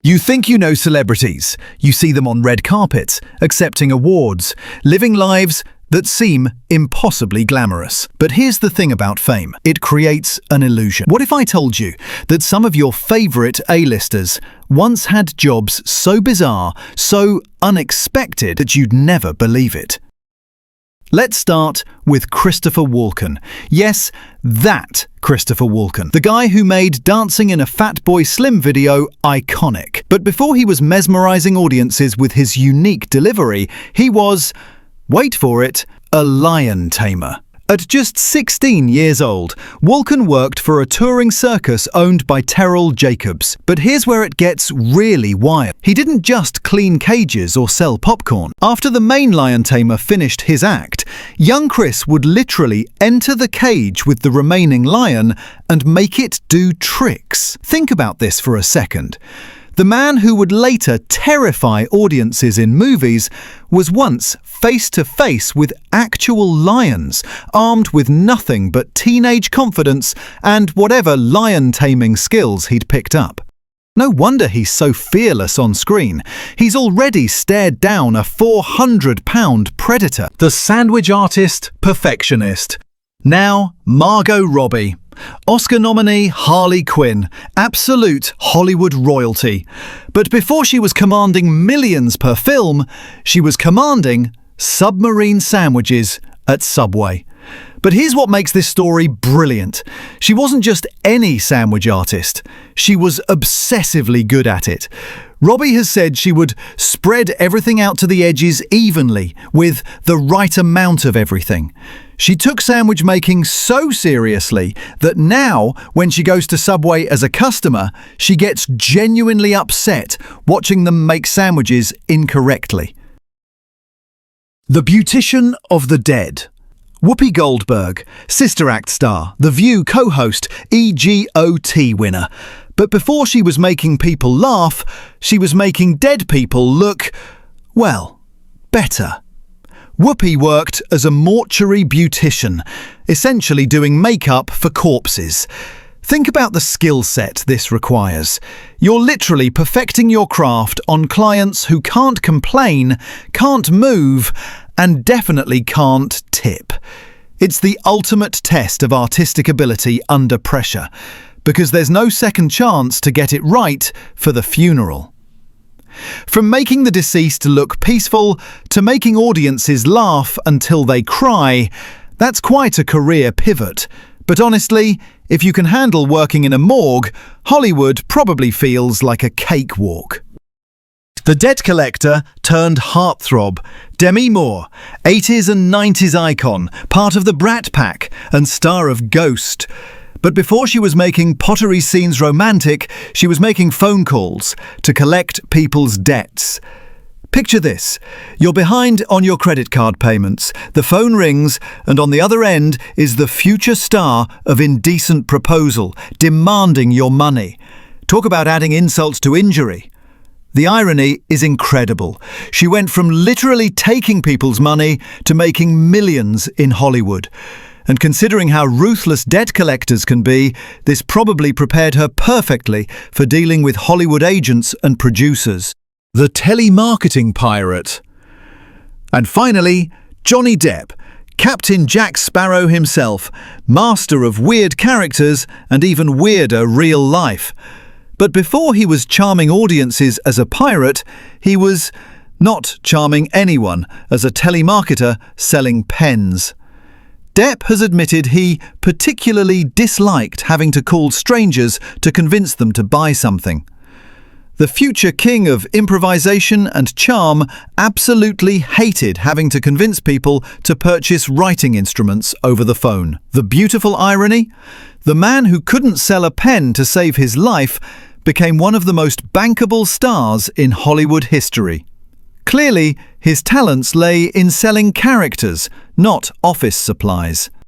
You think you know celebrities. You see them on red carpets, accepting awards, living lives that seem impossibly glamorous. But here's the thing about fame. It creates an illusion. What if I told you that some of your favorite A-listers once had jobs so bizarre, so unexpected that you'd never believe it? Let's start with Christopher Walken. Yes, that Christopher Walken. The guy who made dancing in a Fatboy Slim video iconic. But before he was mesmerizing audiences with his unique delivery, he was, wait for it, a lion tamer. At just 16 years old, Walken worked for a touring circus owned by Terrell Jacobs. But here's where it gets really wild. He didn't just clean cages or sell popcorn. After the main lion tamer finished his act, young Chris would literally enter the cage with the remaining lion and make it do tricks. Think about this for a second. The man who would later terrify audiences in movies was once face-to-face with actual lions, armed with nothing but teenage confidence and whatever lion-taming skills he'd picked up. No wonder he's so fearless on screen. He's already stared down a 400-pound predator. The sandwich artist perfectionist. Now, Margot Robbie. Oscar nominee Harley Quinn, absolute Hollywood royalty. But before she was commanding millions per film, she was commanding submarine sandwiches at Subway. But here's what makes this story brilliant. She wasn't just any sandwich artist. She was obsessively good at it. Robbie has said she would spread everything out to the edges evenly, with the right amount of everything. She took sandwich making so seriously that now, when she goes to Subway as a customer, she gets genuinely upset watching them make sandwiches incorrectly. The Beautician of the Dead. Whoopi Goldberg, Sister Act star, The View co-host, EGOT winner. But before she was making people laugh, she was making dead people look, well, better. Whoopi worked as a mortuary beautician, essentially doing makeup for corpses. Think about the skill set this requires. You're literally perfecting your craft on clients who can't complain, can't move, and definitely can't tip. It's the ultimate test of artistic ability under pressure, because there's no second chance to get it right for the funeral. From making the deceased look peaceful to making audiences laugh until they cry, that's quite a career pivot. But honestly, if you can handle working in a morgue, Hollywood probably feels like a cakewalk. The debt collector turned heartthrob, Demi Moore, 80s and 90s icon, part of the Brat Pack and star of Ghost. But before she was making pottery scenes romantic, she was making phone calls to collect people's debts. Picture this. You're behind on your credit card payments. The phone rings, and on the other end is the future star of Indecent Proposal, demanding your money. Talk about adding insult to injury. The irony is incredible. She went from literally taking people's money to making millions in Hollywood. And considering how ruthless debt collectors can be, this probably prepared her perfectly for dealing with Hollywood agents and producers. The telemarketing pirate. And finally, Johnny Depp, Captain Jack Sparrow himself, master of weird characters and even weirder real life. But before he was charming audiences as a pirate, he was not charming anyone as a telemarketer selling pens. Depp has admitted he particularly disliked having to call strangers to convince them to buy something. The future king of improvisation and charm absolutely hated having to convince people to purchase writing instruments over the phone. The beautiful irony? The man who couldn't sell a pen to save his life became one of the most bankable stars in Hollywood history. Clearly, his talents lay in selling characters, not office supplies.